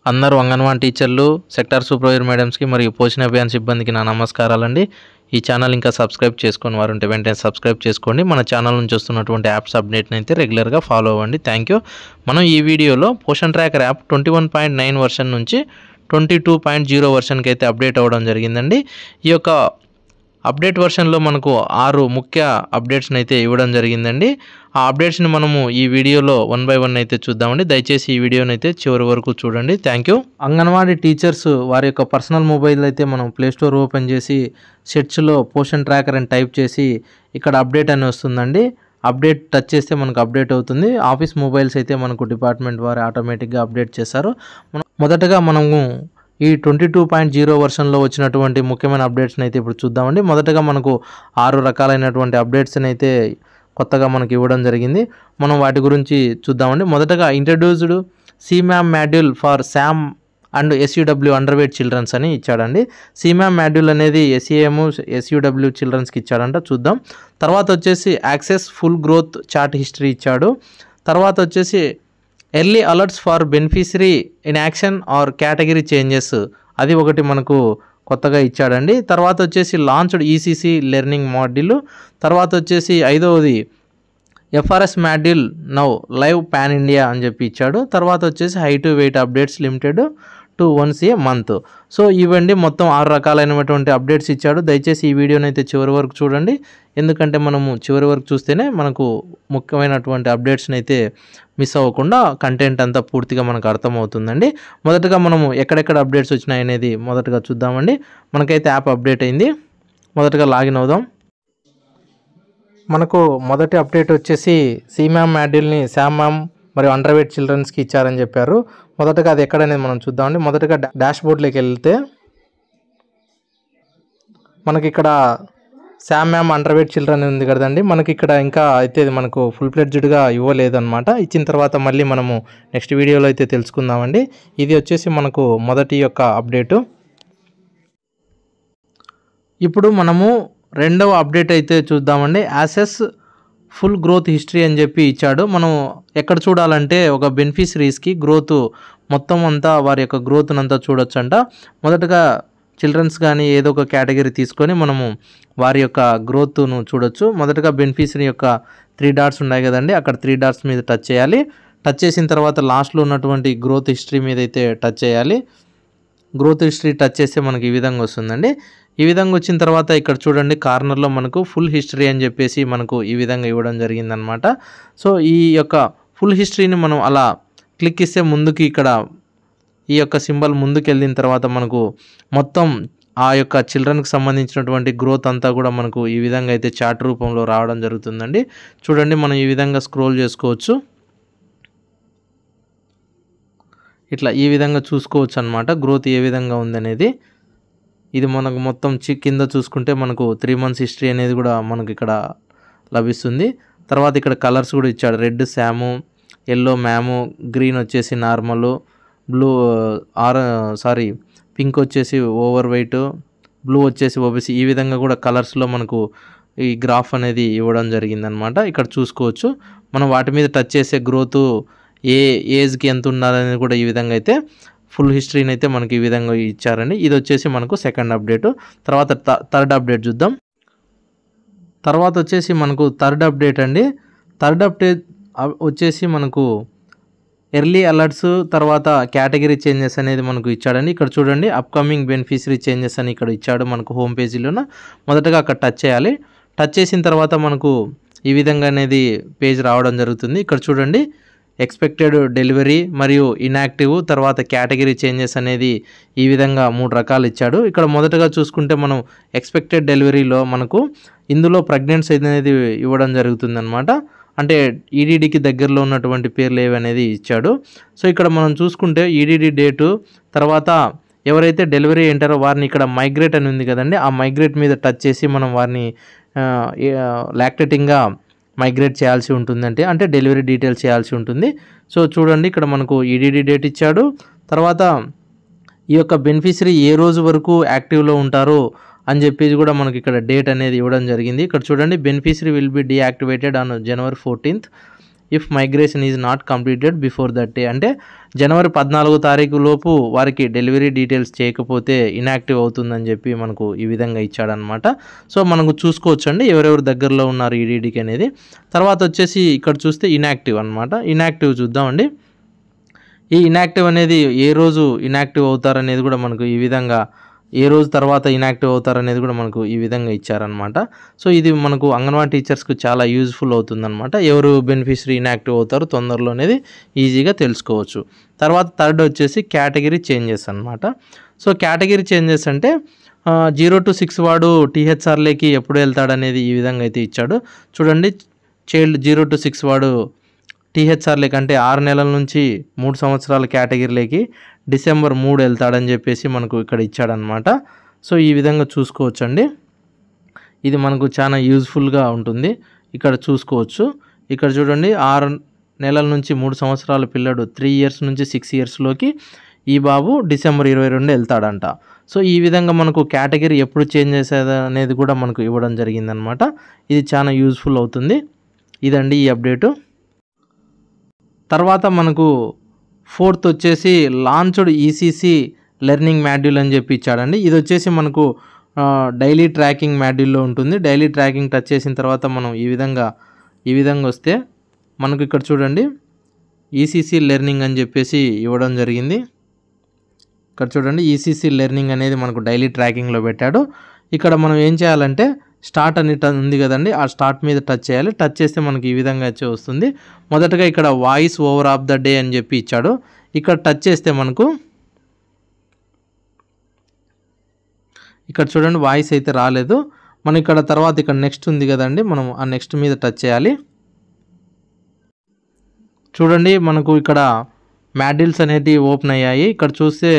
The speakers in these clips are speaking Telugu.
అందరూ అంగన్వాడీ టీచర్లు, సెక్టార్ సూపర్వైజర్ మేడమ్స్కి మరియు పోషణ అభియాన్ సిబ్బందికి నా నమస్కారాలండి. ఈ ఛానల్ ఇంకా సబ్స్క్రైబ్ చేసుకొని వారు ఉంటే వెంటనే సబ్స్క్రైబ్ చేసుకోండి. మన ఛానల్ నుంచి వస్తున్నటువంటి యాప్స్ అప్డేట్ని అయితే రెగ్యులర్గా ఫాలో అవ్వండి. Thank you. మనం ఈ వీడియోలో పోషన్ ట్రాకర్ యాప్ 21.9 వర్షన్ నుంచి 22.0 వర్షన్కి అయితే అప్డేట్ అవ్వడం జరిగిందండి. ఈ యొక్క అప్డేట్ వర్షన్లో మనకు 6 ముఖ్య అప్డేట్స్ని అయితే ఇవ్వడం జరిగిందండి. ఆ అప్డేట్స్ని మనము ఈ వీడియోలో 1 by 1 అయితే చూద్దామండి. దయచేసి ఈ వీడియోని అయితే చివరి వరకు చూడండి. Thank you. అంగన్వాడీ టీచర్స్ వారి యొక్క పర్సనల్ మొబైల్ అయితే మనం ప్లేస్టోర్ ఓపెన్ చేసి సెర్చ్లో పోషన్ ట్రాకర్ అని టైప్ చేసి ఇక్కడ అప్డేట్ అని వస్తుందండి. అప్డేట్ టచ్ చేస్తే మనకు అప్డేట్ అవుతుంది. ఆఫీస్ మొబైల్స్ అయితే మనకు డిపార్ట్మెంట్ వారు ఆటోమేటిక్గా అప్డేట్ చేశారు. మొదటగా మనము ఈ 22.0 వర్షన్లో వచ్చినటువంటి ముఖ్యమైన అప్డేట్స్ని అయితే ఇప్పుడు చూద్దామండి. మొదటగా మనకు 6 రకాలైనటువంటి అప్డేట్స్ని అయితే కొత్తగా మనకి ఇవ్వడం జరిగింది. మనం వాటి గురించి చూద్దామండి. మొదటగా introduced CMAM module for SAM and SUW under weight childrens అని ఇచ్చాడండి. CMAM మాడ్యూల్ అనేది SAM SUW చిల్డ్రన్స్కి ఇచ్చాడంట. చూద్దాం. తర్వాత వచ్చేసి access full growth chart history ఇచ్చాడు. తర్వాత వచ్చేసి early alerts for beneficiary in action or category changes అది ఒకటి మనకు కొత్తగా ఇచ్చాడండి. తర్వాత వచ్చేసి లాంచ్డ్ ECC లెర్నింగ్ మాడ్యూల్. తర్వాత వచ్చేసి 5వది FRS module now live pan India అని చెప్పి ఇచ్చాడు. తర్వాత వచ్చేసి height weight updates limited to once A month. So ఇవండి మొత్తం 6 రకాలైనటువంటి అప్డేట్స్ ఇచ్చాడు. దయచేసి ఈ వీడియోని అయితే చివరి వరకు చూడండి. ఎందుకంటే మనము చివరి వరకు చూస్తేనే మనకు ముఖ్యమైనటువంటి అప్డేట్స్ని అయితే మిస్ అవ్వకుండా కంటెంట్ అంతా పూర్తిగా మనకు అర్థమవుతుందండి. మొదటగా మనము ఎక్కడెక్కడ అప్డేట్స్ వచ్చినాయి అనేది మొదటగా చూద్దామండి. మనకైతే యాప్ అప్డేట్ అయింది. మొదటగా లాగిన్ అవుదాం. మనకు మొదటి అప్డేట్ వచ్చేసి CMAM మాడ్యూల్ని SAM మరియు అండర్ వెయిట్ చిల్డ్రన్స్కి ఇచ్చారని చెప్పారు. మొదటగా అది ఎక్కడనేది మనం చూద్దామండి. మొదటగా డాష్ బోర్డ్లోకి వెళ్తే మనకి ఇక్కడ SAM అండర్ వెయిట్ చిల్డ్రన్ ఉంది కదండి. మనకి ఇక్కడ ఇంకా అయితే మనకు ఫుల్ ఫ్లెడ్జ్డ్గా ఇవ్వలేదు అనమాట. ఇచ్చిన తర్వాత మళ్ళీ మనము నెక్స్ట్ వీడియోలో అయితే తెలుసుకుందామండి. ఇది వచ్చేసి మనకు మొదటి యొక్క అప్డేటు. ఇప్పుడు మనము రెండవ అప్డేట్ అయితే చూద్దామండి. యాసెస్ ఫుల్ గ్రోత్ హిస్టరీ అని చెప్పి ఇచ్చాడు. మనం ఎక్కడ చూడాలంటే ఒక బెనిఫిషరీస్కి గ్రోత్ మొత్తం అంతా వారి యొక్క గ్రోత్ని అంతా చూడొచ్చంట. మొదటగా చిల్డ్రన్స్ కానీ ఏదో ఒక కేటగిరీ తీసుకొని మనము వారి యొక్క గ్రోత్ను చూడొచ్చు. మొదటగా బెనిఫిషరీ యొక్క 3 డాట్స్ ఉన్నాయి కదండి. అక్కడ 3 డాట్స్ మీద టచ్ చేయాలి. టచ్ చేసిన తర్వాత లాస్ట్లో ఉన్నటువంటి గ్రోత్ హిస్టరీ మీద అయితే టచ్ చేయాలి. గ్రోత్ హిస్టరీ టచ్ చేస్తే మనకి ఈ విధంగా వస్తుందండి. ఈ విధంగా వచ్చిన తర్వాత ఇక్కడ చూడండి కార్నర్లో మనకు ఫుల్ హిస్టరీ అని చెప్పేసి మనకు ఈ విధంగా ఇవ్వడం జరిగిందనమాట. సో ఈ యొక్క ఫుల్ హిస్టరీని మనం అలా క్లిక్ ఇస్తే ముందుకి ఇక్కడ ఈ యొక్క సింబల్ ముందుకు వెళ్ళిన తర్వాత మనకు మొత్తం ఆ యొక్క చిల్డ్రన్కి సంబంధించినటువంటి గ్రోత్ అంతా కూడా మనకు ఈ విధంగా అయితే చార్ట్ రూపంలో రావడం జరుగుతుందండి. చూడండి మనం ఈ విధంగా స్క్రోల్ చేసుకోవచ్చు. ఇట్లా ఈ విధంగా చూసుకోవచ్చు అనమాట గ్రోత్ ఏ విధంగా ఉందనేది. ఇది మనకు మొత్తం కింద చూసుకుంటే మనకు 3 months హిస్టరీ అనేది కూడా మనకు ఇక్కడ లభిస్తుంది. తర్వాత ఇక్కడ కలర్స్ కూడా ఇచ్చాడు. రెడ్ శాము, ఎల్లో మ్యాము, గ్రీన్ వచ్చేసి నార్మల్, బ్లూ పింక్ వచ్చేసి ఓవర్ వెయిట్, బ్లూ వచ్చేసి ఓబీసీ. ఈ విధంగా కూడా కలర్స్లో మనకు ఈ గ్రాఫ్ అనేది ఇవ్వడం జరిగిందనమాట. ఇక్కడ చూసుకోవచ్చు. మనం వాటి మీద టచ్ చేసే గ్రోత్ ఏ ఏజ్కి ఎంత ఉండాలనేది కూడా ఈ విధంగా అయితే ఫుల్ హిస్టరీని అయితే మనకి ఈ విధంగా ఇచ్చారండి. ఇది వచ్చేసి మనకు సెకండ్ అప్డేటు. తర్వాత థర్డ్ అప్డేట్ చూద్దాం. తర్వాత వచ్చేసి మనకు థర్డ్ అప్డేట్ అండి. థర్డ్ అప్డేట్ వచ్చేసి మనకు ఎర్లీ అలర్ట్స్ తర్వాత కేటగిరీ చేంజెస్ అనేది మనకు ఇచ్చాడండి. ఇక్కడ చూడండి అప్కమింగ్ బెనిఫిషరీ చేంజెస్ అని ఇక్కడ ఇచ్చాడు మనకు హోమ్ పేజీలోన. మొదటగా అక్కడ టచ్ చేయాలి. టచ్ చేసిన తర్వాత మనకు ఈ విధంగా అనేది పేజ్ రావడం జరుగుతుంది. ఇక్కడ చూడండి ఎక్స్పెక్టెడ్ డెలివరీ మరియు ఇన్యాక్టివ్ తర్వాత కేటగిరీ చేంజెస్ అనేది ఈ విధంగా 3 రకాలు ఇచ్చాడు. ఇక్కడ మొదటగా చూసుకుంటే మనం ఎక్స్పెక్టెడ్ డెలివరీలో మనకు ఇందులో ప్రెగ్నెన్సీ అనేది ఇవ్వడం జరుగుతుందన్నమాట. అంటే ఈడీడీకి దగ్గరలో ఉన్నటువంటి పేర్లు ఏవి అనేది ఇచ్చాడు. సో ఇక్కడ మనం చూసుకుంటే ఈడీడీ డేటు తర్వాత ఎవరైతే డెలివరీ అయ్యారో వారిని ఇక్కడ మైగ్రేట్ అని ఉంది కదండి. ఆ మైగ్రేట్ మీద టచ్ చేసి మనం వారిని లాక్టేటింగ్గా మైగ్రేట్ చేయాల్సి ఉంటుందంటే అంటే డెలివరీ డీటెయిల్స్ చేయాల్సి ఉంటుంది. సో చూడండి ఇక్కడ మనకు ఈడీడీ డేట్ ఇచ్చాడు. తర్వాత ఈ యొక్క బెనిఫిషరీ ఏ రోజు వరకు యాక్టివ్లో ఉంటారో అని చెప్పేసి కూడా మనకి ఇక్కడ డేట్ అనేది ఇవ్వడం జరిగింది. ఇక్కడ చూడండి beneficiary will be deactivated on January 14th. If migration is not completed before that day. అంటే జనవరి 14వ తారీఖు లోపు వారికి డెలివరీ డీటెయిల్స్ చేయకపోతే ఇన్యాక్టివ్ అవుతుందని చెప్పి మనకు ఈ విధంగా ఇచ్చాడనమాట. సో మనకు చూసుకోవచ్చండి ఎవరెవరు దగ్గరలో ఉన్నారు ఈడీడీకి అనేది. తర్వాత వచ్చేసి ఇక్కడ చూస్తే ఇన్యాక్టివ్ అనమాట. ఇన్యాక్టివ్ చూద్దామండి. ఈ ఇన్యాక్టివ్ అనేది ఏ రోజు ఇన్యాక్టివ్ అవుతారనేది కూడా మనకు ఈ విధంగా, ఏ రోజు తర్వాత ఇన్యాక్టివ్ అవుతారనేది కూడా మనకు ఈ విధంగా ఇచ్చారనమాట. సో ఇది మనకు అంగన్వాడీ టీచర్స్కు చాలా యూజ్ఫుల్ అవుతుందన్నమాట. ఎవరు బెనిఫిషరీ ఇన్యాక్టివ్ అవుతారో తొందరలో అనేది ఈజీగా తెలుసుకోవచ్చు. తర్వాత థర్డ్ వచ్చేసి కేటగిరీ చేంజెస్ అనమాట. సో కేటగిరీ చేంజెస్ అంటే 0 to 6 వాడు టీహెచ్ఆర్లోకి ఎప్పుడు వెళ్తాడనేది ఈ విధంగా అయితే ఇచ్చాడు. చూడండి, చైల్డ్ 0 to 6 వాడు టీహెచ్ఆర్లోకి అంటే 6 నెలల నుంచి 3 సంవత్సరాల కేటగిరీలోకి డిసెంబర్ 3 వెళ్తాడని చెప్పేసి మనకు ఇక్కడ ఇచ్చాడనమాట. సో ఈ విధంగా చూసుకోవచ్చండి. ఇది మనకు చాలా యూజ్ఫుల్గా ఉంటుంది. ఇక్కడ చూసుకోవచ్చు. ఇక్కడ చూడండి, 6 నెలల నుంచి 3 సంవత్సరాల పిల్లడు 3 years నుంచి 6 yearsలోకి ఈ బాబు డిసెంబర్ 22 వెళ్తాడంట. సో ఈ విధంగా మనకు కేటగిరీ ఎప్పుడు చేంజ్ చేసేది అనేది కూడా మనకు ఇవ్వడం జరిగిందనమాట. ఇది చాలా యూజ్ఫుల్ అవుతుంది. ఇదండి ఈ అప్డేటు. తర్వాత మనకు ఫోర్త్ వచ్చేసి లాంచ్డ్ ఈసీసీ లెర్నింగ్ మాడ్యూల్ అని చెప్పి ఇచ్చాడండి. ఇది వచ్చేసి మనకు డైలీ ట్రాకింగ్ మాడ్యూల్లో ఉంటుంది. డైలీ ట్రాకింగ్ టచ్ చేసిన తర్వాత మనం ఈ విధంగా వస్తే మనకు ఇక్కడ చూడండి ఈసీసీ లెర్నింగ్ అని చెప్పేసి ఇవ్వడం జరిగింది. ఇక్కడ చూడండి ఈసీసీ లెర్నింగ్ అనేది మనకు డైలీ ట్రాకింగ్లో పెట్టాడు. ఇక్కడ మనం ఏం చేయాలంటే స్టార్ట్ అని ఉంది కదండి, ఆ స్టార్ట్ మీద టచ్ చేయాలి. టచ్ చేస్తే మనకి ఈ విధంగా వచ్చి వస్తుంది. మొదటగా ఇక్కడ voice over of the day అని చెప్పి ఇచ్చాడు. ఇక్కడ టచ్ చేస్తే మనకు ఇక్కడ చూడండి వాయిస్ అయితే రాలేదు. మనం ఇక్కడ తర్వాత ఇక్కడ నెక్స్ట్ ఉంది కదండి, మనం ఆ నెక్స్ట్ మీద టచ్ చేయాలి. చూడండి మనకు ఇక్కడ మాడ్యూల్స్ అనేటివి ఓపెన్ అయ్యాయి. ఇక్కడ చూస్తే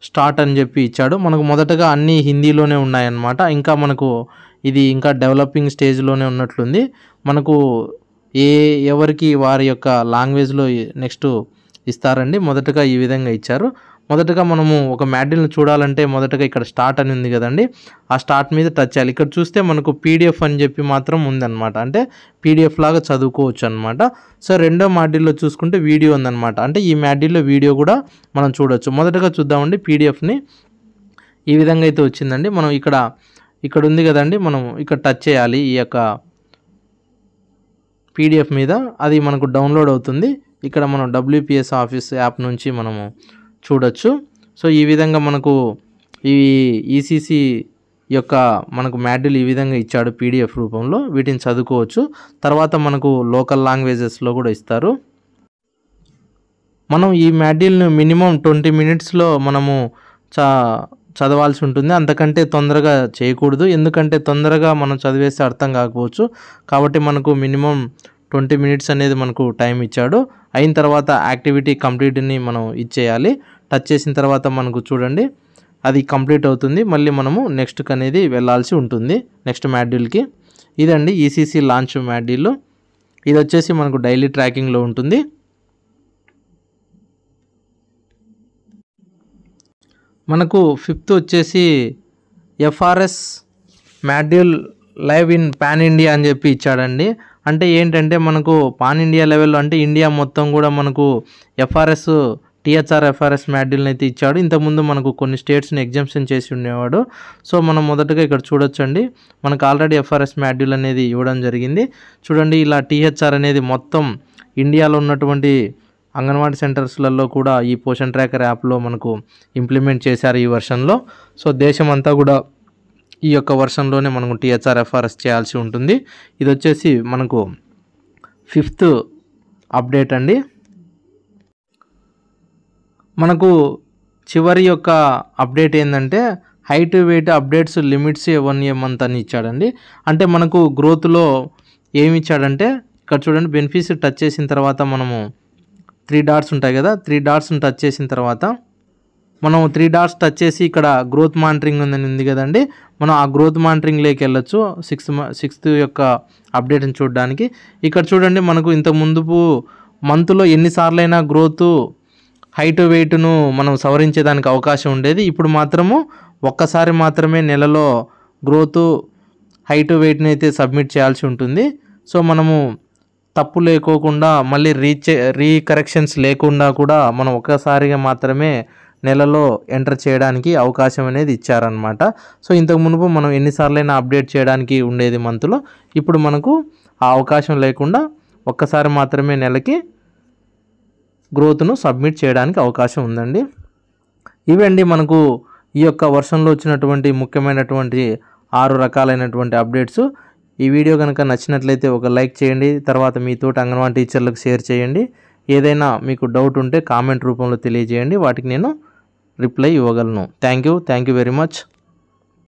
స్టార్ట్ అని చెప్పి ఇచ్చాడు. మనకు మొదటగా అన్నీ హిందీలోనే ఉన్నాయన్నమాట. ఇంకా మనకు ఇది ఇంకా డెవలపింగ్ స్టేజ్లోనే ఉన్నట్లుంది. మనకు ఎవరికి వారి యొక్క లాంగ్వేజ్లో నెక్స్ట్ ఇస్తారండి. మొదటగా ఈ విధంగా ఇచ్చారు. మొదటగా మనము ఒక మాడ్యూల్ని చూడాలంటే మొదటగా ఇక్కడ స్టార్ట్ అని ఉంది కదండి, ఆ స్టార్ట్ మీద టచ్ చేయాలి. ఇక్కడ చూస్తే మనకు పీడిఎఫ్ అని చెప్పి మాత్రం ఉందన్నమాట. అంటే పీడిఎఫ్ లాగా చదువుకోవచ్చు అనమాట. సో రెండో మాడ్యూల్లో చూసుకుంటే వీడియో ఉందన్నమాట. అంటే ఈ మాడ్యూల్లో వీడియో కూడా మనం చూడవచ్చు. మొదటగా చూద్దామండి పీడిఎఫ్ని. ఈ విధంగా అయితే వచ్చిందండి. మనం ఇక్కడ ఉంది కదండి, మనం ఇక్కడ టచ్ చేయాలి ఈ యొక్క పీడిఎఫ్ మీద. అది మనకు డౌన్లోడ్ అవుతుంది. ఇక్కడ మనం WPS ఆఫీస్ యాప్ నుంచి మనము చూడొచ్చు. సో ఈ విధంగా మనకు ఈ ఈసీసీ యొక్క మనకు మాడ్యూల్ ఈ విధంగా ఇచ్చాడు పీడిఎఫ్ రూపంలో. వీటిని చదువుకోవచ్చు. తర్వాత మనకు లోకల్ లాంగ్వేజెస్లో కూడా ఇస్తారు. మనం ఈ మాడ్యూల్ను మినిమం 20 minutesలో మనము చదవాల్సి ఉంటుంది. అంతకంటే తొందరగా చేయకూడదు. ఎందుకంటే తొందరగా మనం చదివేస్తే అర్థం కాకపోవచ్చు. కాబట్టి మనకు మినిమం 20 minutes అనేది మనకు టైం ఇచ్చాడు. అయిన తర్వాత యాక్టివిటీ కంప్లీట్ని మనం ఇచ్చేయాలి. టచ్ చేసిన తర్వాత మనకు చూడండి అది కంప్లీట్ అవుతుంది. మళ్ళీ మనము నెక్స్ట్కి అనేది వెళ్ళాల్సి ఉంటుంది, నెక్స్ట్ మాడ్యూల్కి. ఇదండి ఈసీసీ లాంచ్ మాడ్యూల్. ఇది వచ్చేసి మనకు డైలీ ట్రాకింగ్లో ఉంటుంది. మనకు ఫిఫ్త్ వచ్చేసి FRS module live in pan India అని చెప్పి ఇచ్చాడండి. అంటే ఏంటంటే మనకు పాన్ ఇండియా లెవెల్లో అంటే ఇండియా మొత్తం కూడా మనకు FRS మాడ్యూల్ని అయితే ఇచ్చాడు. ఇంతకుముందు మనకు కొన్ని స్టేట్స్ని ఎగ్జామ్షన్ చేసి ఉండేవాడు. సో మనం మొదటగా ఇక్కడ చూడొచ్చండి, మనకు ఆల్రెడీ FRS మాడ్యూల్ అనేది ఇవ్వడం జరిగింది. చూడండి ఇలా THR అనేది మొత్తం ఇండియాలో ఉన్నటువంటి అంగన్వాడీ సెంటర్స్లలో కూడా ఈ పోషన్ ట్రాకర్ యాప్లో మనకు ఇంప్లిమెంట్ చేశారు ఈ వర్షన్లో. సో దేశమంతా కూడా ఈ యొక్క వర్షన్లోనే మనకు THR FRS చేయాల్సి ఉంటుంది. ఇది వచ్చేసి మనకు 5th అప్డేట్ అండి. మనకు చివరి యొక్క అప్డేట్ ఏంటంటే height weight updates limits 1 month అని ఇచ్చాడండి. అంటే మనకు గ్రోత్లో ఏమి ఇచ్చాడంటే ఇక్కడ చూడండి బెనిఫిట్స్ టచ్ చేసిన తర్వాత మనము 3 dots ఉంటాయి కదా, 3 dotsని టచ్ చేసిన తర్వాత మనం 3 dots టచ్ చేసి ఇక్కడ గ్రోత్ మానిటరింగ్ ఉంది కదండి, మనం ఆ గ్రోత్ మానిటరింగ్లోకి వెళ్ళొచ్చు 6th యొక్క అప్డేట్ని చూడడానికి. ఇక్కడ చూడండి మనకు ఇంత ముందు మంత్లో ఎన్నిసార్లైనా గ్రోత్ హైట్ వెయిట్ను మనం సవరించేదానికి అవకాశం ఉండేది. ఇప్పుడు మాత్రము ఒక్కసారి మాత్రమే నెలలో గ్రోత్ హైట్ వెయిట్ని అయితే సబ్మిట్ చేయాల్సి ఉంటుంది. సో మనము తప్పు లేకోకుండా మళ్ళీ రీకరెక్షన్స్ లేకుండా కూడా మనం ఒక్కసారిగా మాత్రమే నెలలో ఎంటర్ చేయడానికి అవకాశం అనేది ఇచ్చారనమాట. సో ఇంతకు మునుపు మనం ఎన్నిసార్లైనా అప్డేట్ చేయడానికి ఉండేది మంత్లో, ఇప్పుడు మనకు ఆ అవకాశం లేకుండా ఒక్కసారి మాత్రమే నెలకి గ్రోత్ను సబ్మిట్ చేయడానికి అవకాశం ఉందండి. ఇవండి మనకు ఈ యొక్క వర్షంలో వచ్చినటువంటి ముఖ్యమైనటువంటి 6 రకాలైనటువంటి అప్డేట్స్. ఈ వీడియో కనుక నచ్చినట్లయితే ఒక లైక్ చేయండి. తర్వాత మీ తోటి అంగన్వాడీ టీచర్లకు షేర్ చేయండి. ఏదైనా మీకు డౌట్ ఉంటే కామెంట్ రూపంలో తెలియజేయండి, వాటికి నేను రిప్లై ఇవ్వగలను. Thank you very much.